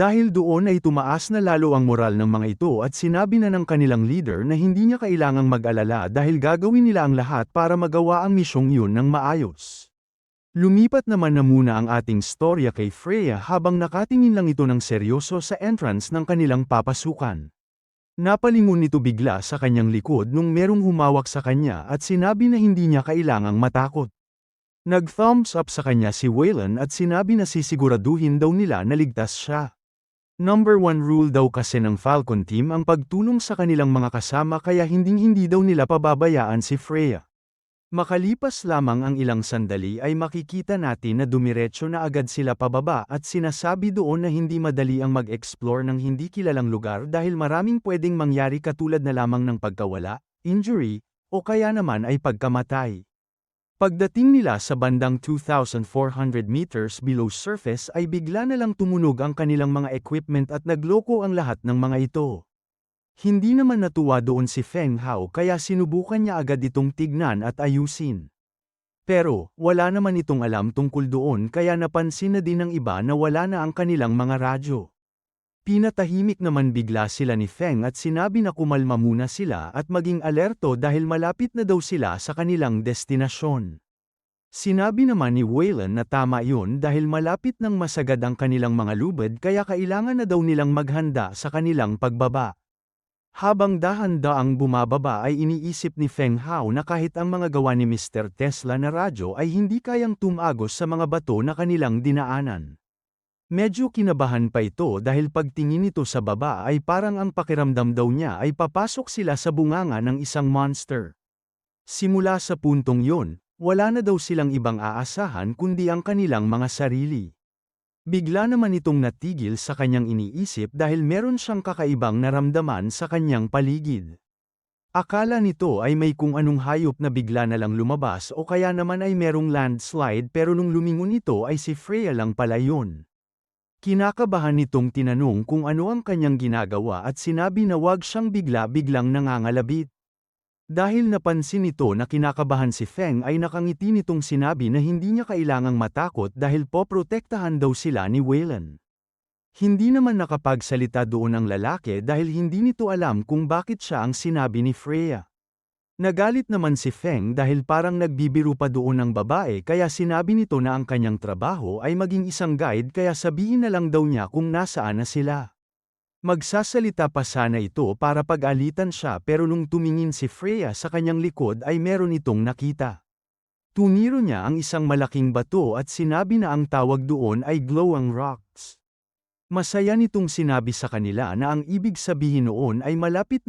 Dahil doon ay tumaas na lalo ang moral ng mga ito at sinabi na ng kanilang leader na hindi niya kailangang mag-alala dahil gagawin nila ang lahat para magawa ang misyong yun ng maayos. Lumipat naman na muna ang ating storya kay Freya habang nakatingin lang ito ng seryoso sa entrance ng kanilang papasukan. Napalingon nito bigla sa kanyang likod nung merong humawak sa kanya at sinabi na hindi niya kailangang matakot. Nag-thumbs up sa kanya si Waylon at sinabi na sisiguraduhin daw nila na ligtas siya. Number 1 rule daw kasi ng Falcon Team ang pagtulong sa kanilang mga kasama kaya hinding-hindi daw nila pababayaan si Freya. Makalipas lamang ang ilang sandali ay makikita natin na dumiretso na agad sila pababa at sinasabi doon na hindi madali ang mag-explore ng hindi kilalang lugar dahil maraming pwedeng mangyari katulad na lamang ng pagkawala, injury, o kaya naman ay pagkamatay. Pagdating nila sa bandang 2,400 meters below surface ay bigla na lang tumunog ang kanilang mga equipment at nagloko ang lahat ng mga ito. Hindi naman natuwa doon si Feng Hao kaya sinubukan niya agad itong tignan at ayusin. Pero, wala naman itong alam tungkol doon kaya napansin na din ng iba na wala na ang kanilang mga radyo. Pinatahimik naman bigla sila ni Feng at sinabi na kumalma muna sila at maging alerto dahil malapit na daw sila sa kanilang destinasyon. Sinabi naman ni Waylon na tama yun dahil malapit nang masagad ang kanilang mga lubid kaya kailangan na daw nilang maghanda sa kanilang pagbaba. Habang dahan-daang bumababa ay iniisip ni Feng Hao na kahit ang mga gawa ni Mr. Tesla na radyo ay hindi kayang tumagos sa mga bato na kanilang dinaanan. Medyo kinabahan pa ito dahil pagtingin nito sa baba ay parang ang pakiramdam daw niya ay papasok sila sa bunganga ng isang monster. Simula sa puntong yon, wala na daw silang ibang aasahan kundi ang kanilang mga sarili. Bigla naman itong natigil sa kanyang iniisip dahil meron siyang kakaibang naramdaman sa kanyang paligid. Akala nito ay may kung anong hayop na bigla na lang lumabas o kaya naman ay merong landslide pero nung lumingon ito ay si Freya lang pala yun. Kinakabahan nitong tinanong kung ano ang kanyang ginagawa at sinabi na wag siyang bigla-biglang nangangalabit. Dahil napansin nito na kinakabahan si Feng ay nakangiti nitong sinabi na hindi niya kailangang matakot dahil poprotektahan daw sila ni Waylon. Hindi naman nakapagsalita doon ang lalaki dahil hindi nito alam kung bakit siya ang sinabi ni Freya. Nagalit naman si Feng dahil parang nagbibiro pa doon ang babae kaya sinabi nito na ang kanyang trabaho ay maging isang guide kaya sabihin na lang daw niya kung nasaan na sila. Magsasalita pa sana ito para pag-alitan siya pero nung tumingin si Freya sa kanyang likod ay meron itong nakita. Tuniro niya ang isang malaking bato at sinabi na ang tawag doon ay glowing rocks. Masaya nitong sinabi sa kanila na ang ibig sabihin noon ay malapit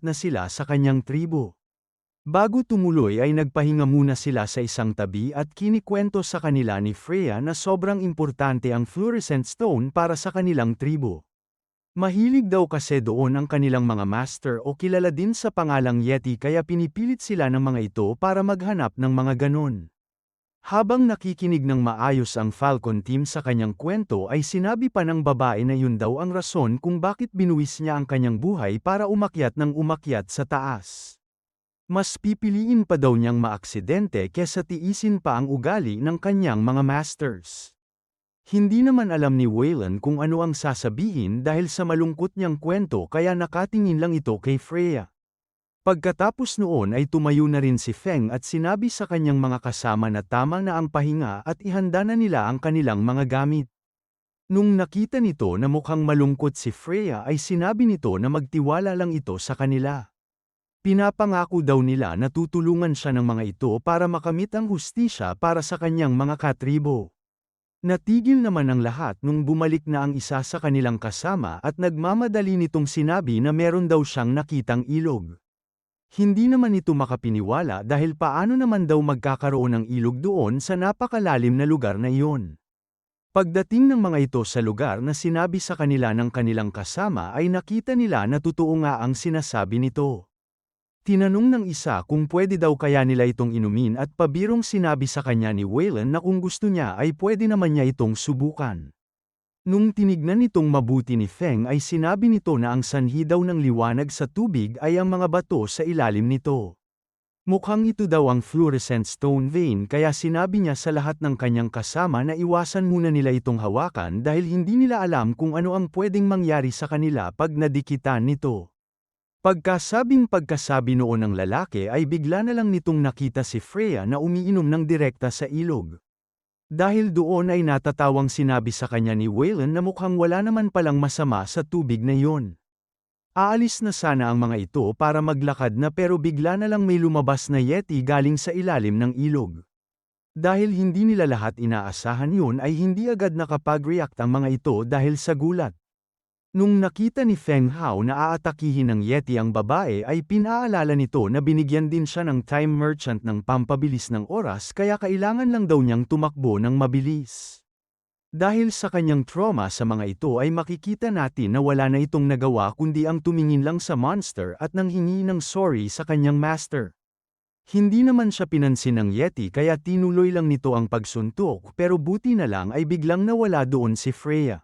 na sila sa kanyang tribo. Bago tumuloy ay nagpahinga muna sila sa isang tabi at kinikwento sa kanila ni Freya na sobrang importante ang fluorescent stone para sa kanilang tribo. Mahilig daw kasi doon ang kanilang mga master o kilala din sa pangalang Yeti kaya pinipilit sila ng mga ito para maghanap ng mga ganon. Habang nakikinig ng maayos ang Falcon Team sa kanyang kwento ay sinabi pa ng babae na yun daw ang rason kung bakit binuwis niya ang kanyang buhay para umakyat ng umakyat sa taas. Mas pipiliin pa daw niyang maaksidente kesa tiisin pa ang ugali ng kanyang mga masters. Hindi naman alam ni Waylon kung ano ang sasabihin dahil sa malungkot niyang kwento kaya nakatingin lang ito kay Freya. Pagkatapos noon ay tumayo na rin si Feng at sinabi sa kanyang mga kasama na tama na ang pahinga at ihanda na nila ang kanilang mga gamit. Nung nakita nito na mukhang malungkot si Freya ay sinabi nito na magtiwala lang ito sa kanila. Pinapangako daw nila na tutulungan siya ng mga ito para makamit ang hustisya para sa kanyang mga katribo. Natigil naman ang lahat nung bumalik na ang isa sa kanilang kasama at nagmamadali nitong sinabi na meron daw siyang nakitang ilog. Hindi naman ito makapiniwala dahil paano naman daw magkakaroon ng ilog doon sa napakalalim na lugar na iyon. Pagdating ng mga ito sa lugar na sinabi sa kanila ng kanilang kasama ay nakita nila na totoo nga ang sinasabi nito. Tinanong ng isa kung pwede daw kaya nila itong inumin at pabirong sinabi sa kanya ni Waylon na kung gusto niya ay pwede naman niya itong subukan. Nung tinignan nitong mabuti ni Feng ay sinabi nito na ang sanhi daw ng liwanag sa tubig ay ang mga bato sa ilalim nito. Mukhang ito daw ang fluorescent stone vein kaya sinabi niya sa lahat ng kanyang kasama na iwasan muna nila itong hawakan dahil hindi nila alam kung ano ang pwedeng mangyari sa kanila pag nadikitan nito. Pagkasabi noon ng lalaki ay bigla na lang nitong nakita si Freya na umiinom ng direkta sa ilog. Dahil doon ay natatawang sinabi sa kanya ni Waylon na mukhang wala naman palang masama sa tubig na yon. Aalis na sana ang mga ito para maglakad na pero bigla na lang may lumabas na yeti galing sa ilalim ng ilog. Dahil hindi nila lahat inaasahan yun ay hindi agad nakapag-react ang mga ito dahil sa gulat. Nung nakita ni Feng Hao na aatakihin ng yeti ang babae ay pinaalala nito na binigyan din siya ng time merchant ng pampabilis ng oras kaya kailangan lang daw niyang tumakbo ng mabilis. Dahil sa kanyang trauma sa mga ito ay makikita natin na wala na itong nagawa kundi ang tumingin lang sa monster at nanghingi ng sorry sa kanyang master. Hindi naman siya pinansin ng yeti kaya tinuloy lang nito ang pagsuntok pero buti na lang ay biglang nawala doon si Freya.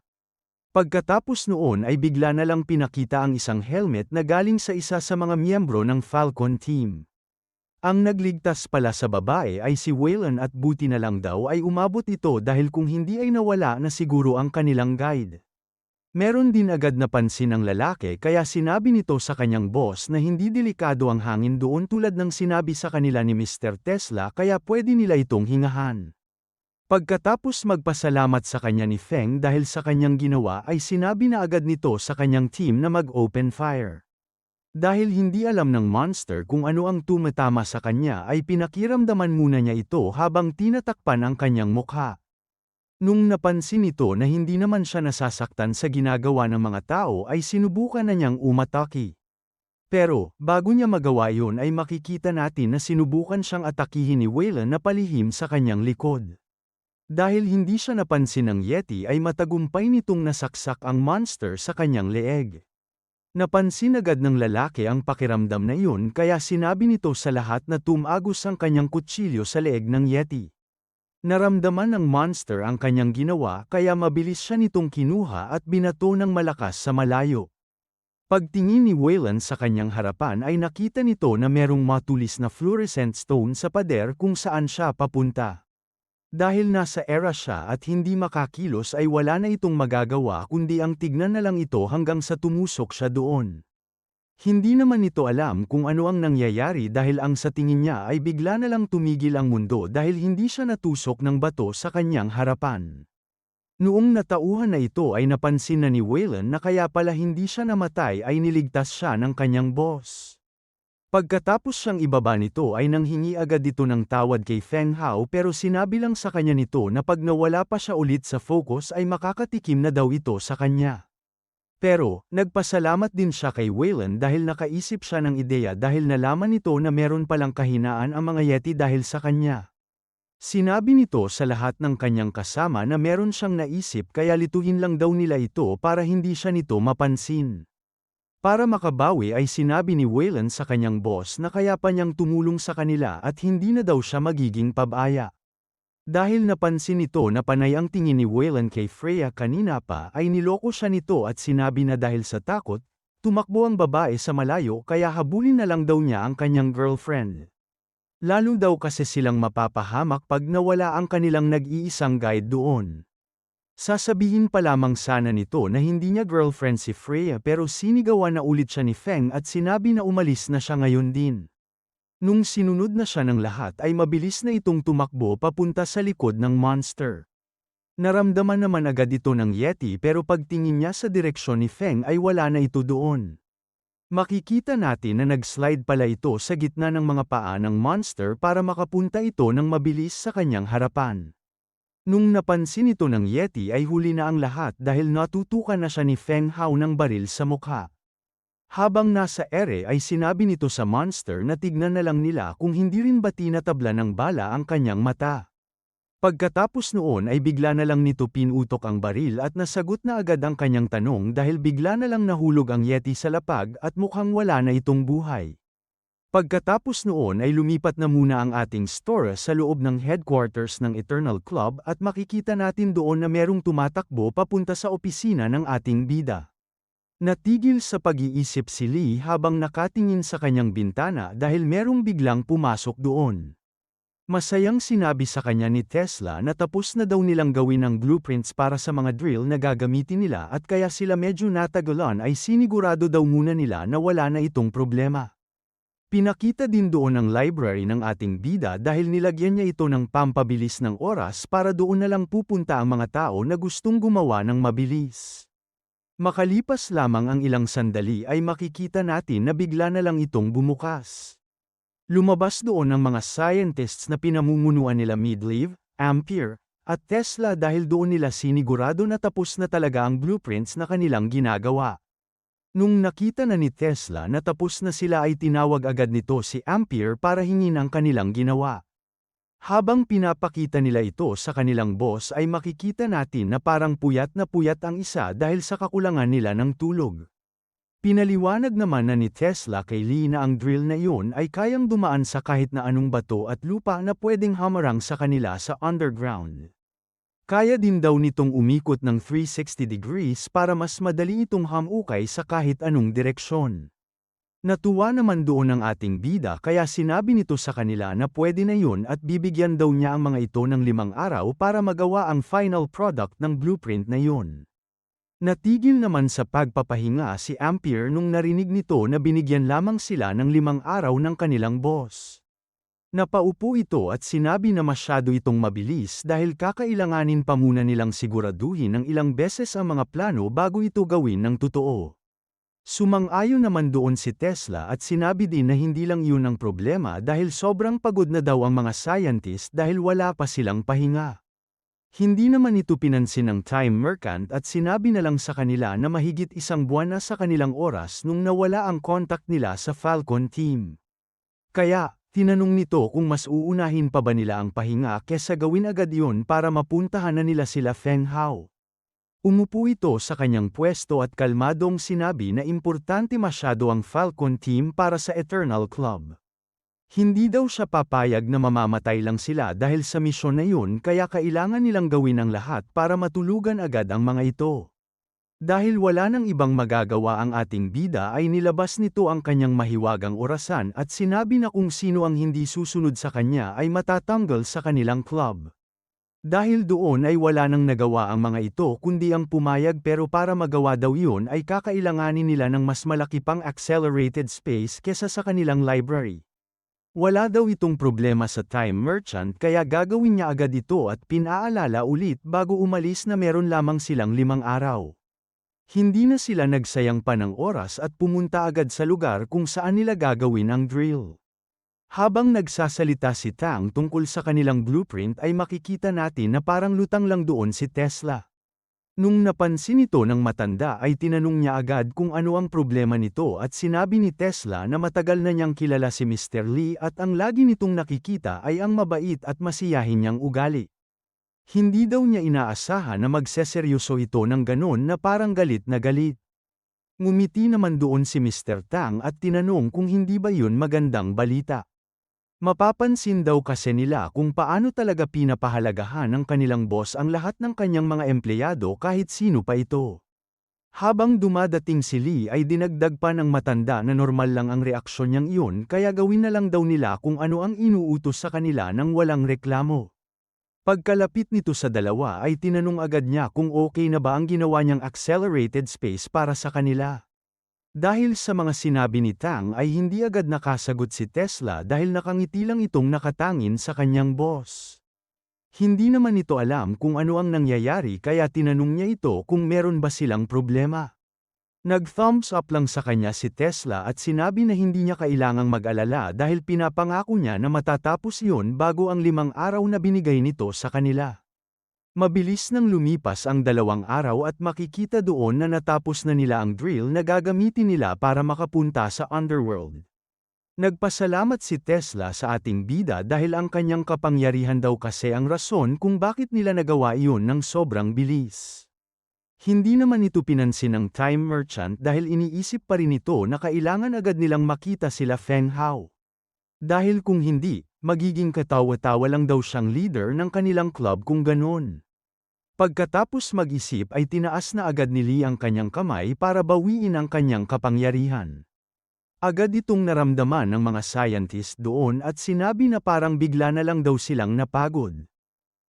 Pagkatapos noon ay bigla na lang pinakita ang isang helmet na galing sa isa sa mga miyembro ng Falcon team. Ang nagligtas pala sa babae ay si Waylon at buti na lang daw ay umabot ito dahil kung hindi ay nawala na siguro ang kanilang guide. Meron din agad napansin ang lalaki kaya sinabi nito sa kanyang boss na hindi delikado ang hangin doon tulad ng sinabi sa kanila ni Mr. Tesla kaya pwede nila itong hingahan. Pagkatapos magpasalamat sa kanya ni Feng dahil sa kanyang ginawa ay sinabi na agad nito sa kanyang team na mag-open fire. Dahil hindi alam ng monster kung ano ang tumatama sa kanya ay pinakiramdaman muna niya ito habang tinatakpan ang kanyang mukha. Nung napansin nito na hindi naman siya nasasaktan sa ginagawa ng mga tao ay sinubukan na niyang umatake. Pero, bago niya magawa yun ay makikita natin na sinubukan siyang atakihin ni Waylon na palihim sa kanyang likod. Dahil hindi siya napansin ng yeti ay matagumpay nitong nasaksak ang monster sa kanyang leeg. Napansin agad ng lalaki ang pakiramdam na iyon kaya sinabi nito sa lahat na tumagos ang kanyang kutsilyo sa leeg ng yeti. Naramdaman ng monster ang kanyang ginawa kaya mabilis siya nitong kinuha at binato ng malakas sa malayo. Pagtingin ni Waylon sa kanyang harapan ay nakita nito na merong matulis na fluorescent stone sa pader kung saan siya papunta. Dahil nasa era siya at hindi makakilos ay wala na itong magagawa kundi ang tignan na lang ito hanggang sa tumusok siya doon. Hindi naman ito alam kung ano ang nangyayari dahil ang sa tingin niya ay bigla na lang tumigil ang mundo dahil hindi siya natusok ng bato sa kanyang harapan. Noong natauhan na ito ay napansin na ni Waylon na kaya pala hindi siya namatay ay niligtas siya ng kanyang boss. Pagkatapos siyang ibaba nito ay nanghingi agad ito ng tawad kay Feng Hao pero sinabi lang sa kanya nito na pag nawala pa siya ulit sa focus ay makakatikim na daw ito sa kanya. Pero, nagpasalamat din siya kay Waylon dahil nakaisip siya ng ideya dahil nalaman nito na meron palang kahinaan ang mga yeti dahil sa kanya. Sinabi nito sa lahat ng kanyang kasama na meron siyang naisip kaya lituhin lang daw nila ito para hindi siya nito mapansin. Para makabawi ay sinabi ni Waylon sa kanyang boss na kaya pa niyang tumulong sa kanila at hindi na daw siya magiging pabaya. Dahil napansin nito na panay ang tingin ni Waylon kay Freya kanina pa ay niloko siya nito at sinabi na dahil sa takot, tumakbo ang babae sa malayo kaya habulin na lang daw niya ang kanyang girlfriend. Lalo daw kasi silang mapapahamak pag nawala ang kanilang nag-iisang guide doon. Sasabihin pa lamang sana nito na hindi niya girlfriend si Freya pero sinigawan na ulit siya ni Feng at sinabi na umalis na siya ngayon din. Nung sinunod na siya ng lahat ay mabilis na itong tumakbo papunta sa likod ng monster. Naramdaman naman agad ito ng yeti pero pagtingin niya sa direksyon ni Feng ay wala na ito doon. Makikita natin na nag-slide pala ito sa gitna ng mga paa ng monster para makapunta ito ng mabilis sa kanyang harapan. Nung napansin ito ng yeti ay huli na ang lahat dahil natutukan na siya ni Feng Hao ng baril sa mukha. Habang nasa ere ay sinabi nito sa monster na tignan na lang nila kung hindi rin ba tinatabla ng bala ang kanyang mata. Pagkatapos noon ay bigla na lang nito pinutok ang baril at nasagot na agad ang kanyang tanong dahil bigla na lang nahulog ang yeti sa lapag at mukhang wala na itong buhay. Pagkatapos noon ay lumipat na muna ang ating story sa loob ng headquarters ng Eternal Club at makikita natin doon na merong tumatakbo papunta sa opisina ng ating bida. Natigil sa pag-iisip si Lee habang nakatingin sa kanyang bintana dahil merong biglang pumasok doon. Masayang sinabi sa kanya ni Tesla na tapos na daw nilang gawin ang blueprints para sa mga drill na gagamitin nila at kaya sila medyo natagalan ay sinigurado daw muna nila na wala na itong problema. Pinakita din doon ang library ng ating bida dahil nilagyan niya ito ng pampabilis ng oras para doon na lang pupunta ang mga tao na gustong gumawa ng mabilis. Makalipas lamang ang ilang sandali ay makikita natin na bigla na lang itong bumukas. Lumabas doon ang mga scientists na pinamumunuan nila Midleaf, Ampere, at Tesla dahil doon nila sinigurado na tapos na talaga ang blueprints na kanilang ginagawa. Nung nakita na ni Tesla na tapos na sila ay tinawag agad nito si Ampere para hingin ang kanilang ginawa. Habang pinapakita nila ito sa kanilang boss ay makikita natin na parang puyat na puyat ang isa dahil sa kakulangan nila ng tulog. Pinaliwanag naman na ni Tesla kay Lee na ang drill na iyon ay kayang dumaan sa kahit na anong bato at lupa na pwedeng hamarang sa kanila sa underground. Kaya din daw nitong umikot ng 360 degrees para mas madali itong hamukay sa kahit anong direksyon. Natuwa naman doon ang ating bida kaya sinabi nito sa kanila na pwede na yun at bibigyan daw niya ang mga ito ng 5 araw para magawa ang final product ng blueprint na yun. Natigil naman sa pagpapahinga si Ampere nung narinig nito na binigyan lamang sila ng 5 araw ng kanilang boss. Napaupo ito at sinabi na masyado itong mabilis dahil kakailanganin pa muna nilang siguraduhin ng ilang beses ang mga plano bago ito gawin ng totoo. Sumang-ayon naman doon si Tesla at sinabi din na hindi lang yun ang problema dahil sobrang pagod na daw ang mga scientist dahil wala pa silang pahinga. Hindi naman ito pinansin ng Time Merchant at sinabi na lang sa kanila na mahigit 1 buwan na sa kanilang oras nung nawala ang contact nila sa Falcon team. Kaya, tinanong nito kung mas uunahin pa ba nila ang pahinga kesa gawin agad yun para mapuntahan na nila sila Feng Hao. Umupo ito sa kanyang pwesto at kalmadong sinabi na importante masyado ang Falcon team para sa Eternal Club. Hindi daw siya papayag na mamamatay lang sila dahil sa misyon na yun kaya kailangan nilang gawin ang lahat para matulugan agad ang mga ito. Dahil wala nang ibang magagawa ang ating bida ay nilabas nito ang kanyang mahiwagang orasan at sinabi na kung sino ang hindi susunod sa kanya ay matatanggal sa kanilang club. Dahil doon ay wala nang nagawa ang mga ito kundi ang pumayag pero para magawa daw yun ay kakailanganin nila ng mas malaki pang accelerated space kesa sa kanilang library. Wala daw itong problema sa Time Merchant kaya gagawin niya agad ito at pinaalala ulit bago umalis na meron lamang silang 5 araw. Hindi na sila nagsayang pa ng oras at pumunta agad sa lugar kung saan nila gagawin ang drill. Habang nagsasalita si Tang tungkol sa kanilang blueprint ay makikita natin na parang lutang lang doon si Tesla. Nung napansin ito ng matanda ay tinanong niya agad kung ano ang problema nito at sinabi ni Tesla na matagal na niyang kilala si Mr. Lee at ang lagi nitong nakikita ay ang mabait at masiyahin niyang ugali. Hindi daw niya inaasahan na magseseryoso ito ng ganon na parang galit na galit. Ngumiti naman doon si Mr. Tang at tinanong kung hindi ba yun magandang balita. Mapapansin daw kasi nila kung paano talaga pinapahalagahan ng kanilang boss ang lahat ng kanyang mga empleyado kahit sino pa ito. Habang dumadating si Lee ay dinagdag pa ng matanda na normal lang ang reaksyon niyang iyon kaya gawin na lang daw nila kung ano ang inuutos sa kanila nang walang reklamo. Pagkalapit nito sa dalawa ay tinanong agad niya kung okay na ba ang ginawa niyang accelerated space para sa kanila. Dahil sa mga sinabi ni Tang ay hindi agad nakasagot si Tesla dahil nakangiti lang itong nakatangin sa kanyang boss. Hindi naman ito alam kung ano ang nangyayari kaya tinanong niya ito kung meron ba silang problema. Nag-thumbs up lang sa kanya si Tesla at sinabi na hindi niya kailangang mag-alala dahil pinapangako niya na matatapos yun bago ang 5 araw na binigay nito sa kanila. Mabilis nang lumipas ang 2 araw at makikita doon na natapos na nila ang drill na gagamitin nila para makapunta sa underworld. Nagpasalamat si Tesla sa ating bida dahil ang kanyang kapangyarihan daw kasi ang rason kung bakit nila nagawa iyon ng sobrang bilis. Hindi naman ito pinansin ng Time Merchant dahil iniisip pa rin ito na kailangan agad nilang makita sila Feng Hao. Dahil kung hindi, magiging katawa-tawa lang daw siyang leader ng kanilang club kung ganon. Pagkatapos mag-isip ay tinaas na agad ni Lee ang kanyang kamay para bawiin ang kanyang kapangyarihan. Agad itong naramdaman ng mga scientist doon at sinabi na parang bigla na lang daw silang napagod.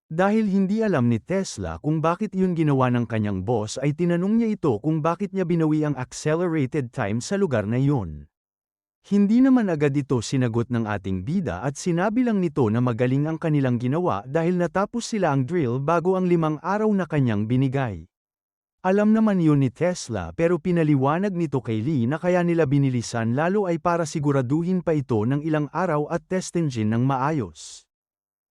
Dahil hindi alam ni Tesla kung bakit yun ginawa ng kanyang boss ay tinanong niya ito kung bakit niya binawi ang accelerated time sa lugar na yun. Hindi naman agad ito sinagot ng ating bida at sinabi lang nito na magaling ang kanilang ginawa dahil natapos sila ang drill bago ang 5 araw na kanyang binigay. Alam naman yun ni Tesla pero pinaliwanag nito kay Lee na kaya nila binilisan lalo ay para siguraduhin pa ito ng ilang araw at test engine ng maayos.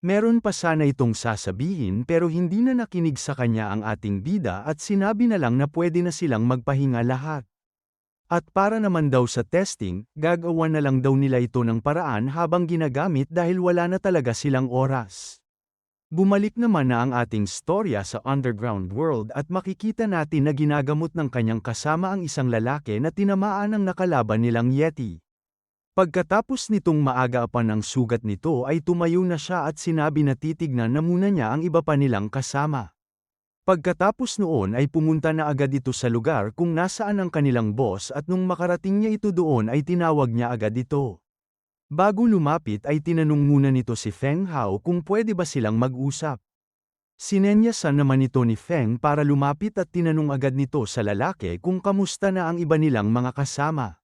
Meron pa sana itong sasabihin pero hindi na nakinig sa kanya ang ating bida at sinabi na lang na pwede na silang magpahinga lahat. At para naman daw sa testing, gagawa na lang daw nila ito ng paraan habang ginagamit dahil wala na talaga silang oras. Bumalik naman na ang ating storya sa underground world at makikita natin na ginagamot ng kanyang kasama ang isang lalaki na tinamaan ng nakalaban nilang Yeti. Pagkatapos nitong maagapan ang sugat nito ay tumayo na siya at sinabi na titignan na muna niya ang iba pa nilang kasama. Pagkatapos noon ay pumunta na agad ito sa lugar kung nasaan ang kanilang boss at nung makarating niya ito doon ay tinawag niya agad ito. Bago lumapit ay tinanong muna nito si Feng Hao kung pwede ba silang mag-usap. Sinenyasan naman ito ni Feng para lumapit at tinanong agad nito sa lalaki kung kamusta na ang iba nilang mga kasama.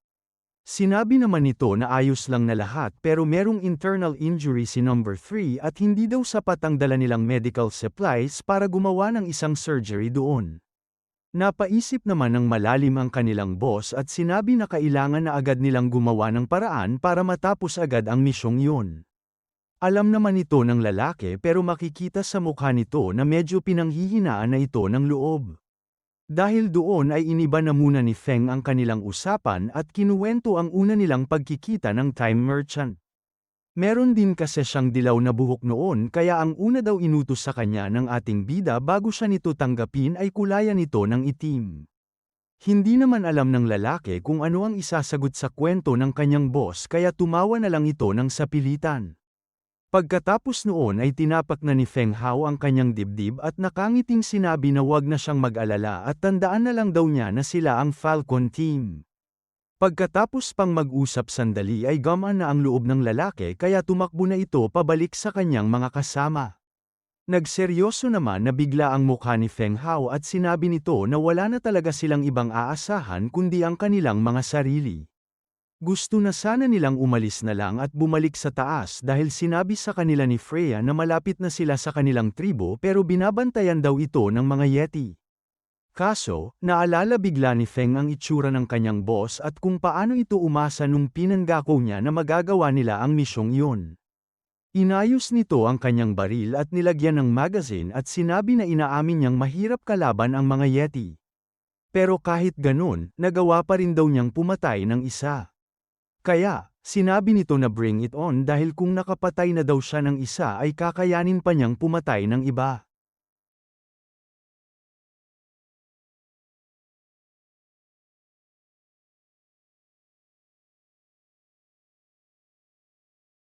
Sinabi naman nito na ayos lang na lahat pero merong internal injury si number 3 at hindi daw sapat ang dala nilang medical supplies para gumawa ng isang surgery doon. Napaisip naman ng malalim ang kanilang boss at sinabi na kailangan na agad nilang gumawa ng paraan para matapos agad ang misyong yun. Alam naman ito ng lalaki pero makikita sa mukha nito na medyo pinanghihinaan na ito ng loob. Dahil doon ay iniba na muna ni Feng ang kanilang usapan at kinuwento ang una nilang pagkikita ng time merchant. Meron din kasi siyang dilaw na buhok noon kaya ang una daw inutos sa kanya ng ating bida bago siya nito tanggapin ay kulayan nito ng itim. Hindi naman alam ng lalaki kung ano ang isasagot sa kwento ng kanyang boss kaya tumawa na lang ito ng sapilitan. Pagkatapos noon ay tinapak na ni Feng Hao ang kanyang dibdib at nakangiting sinabi na wag na siyang mag-alala at tandaan na lang daw niya na sila ang Falcon Team. Pagkatapos pang mag-usap sandali ay gumaan na ang loob ng lalaki kaya tumakbo na ito pabalik sa kanyang mga kasama. Nagseryoso naman na bigla ang mukha ni Feng Hao at sinabi nito na wala na talaga silang ibang aasahan kundi ang kanilang mga sarili. Gusto na sana nilang umalis na lang at bumalik sa taas dahil sinabi sa kanila ni Freya na malapit na sila sa kanilang tribo pero binabantayan daw ito ng mga Yeti. Kaso, naalala bigla ni Feng ang itsura ng kanyang boss at kung paano ito umasa nung pinanggako niya na magagawa nila ang misyong iyon. Inayos nito ang kanyang baril at nilagyan ng magazine at sinabi na inaamin niyang mahirap kalaban ang mga Yeti. Pero kahit ganun, nagawa pa rin daw niyang pumatay ng isa. Kaya, sinabi nito na bring it on dahil kung nakapatay na daw siya ng isa ay kakayanin pa niyang pumatay ng iba.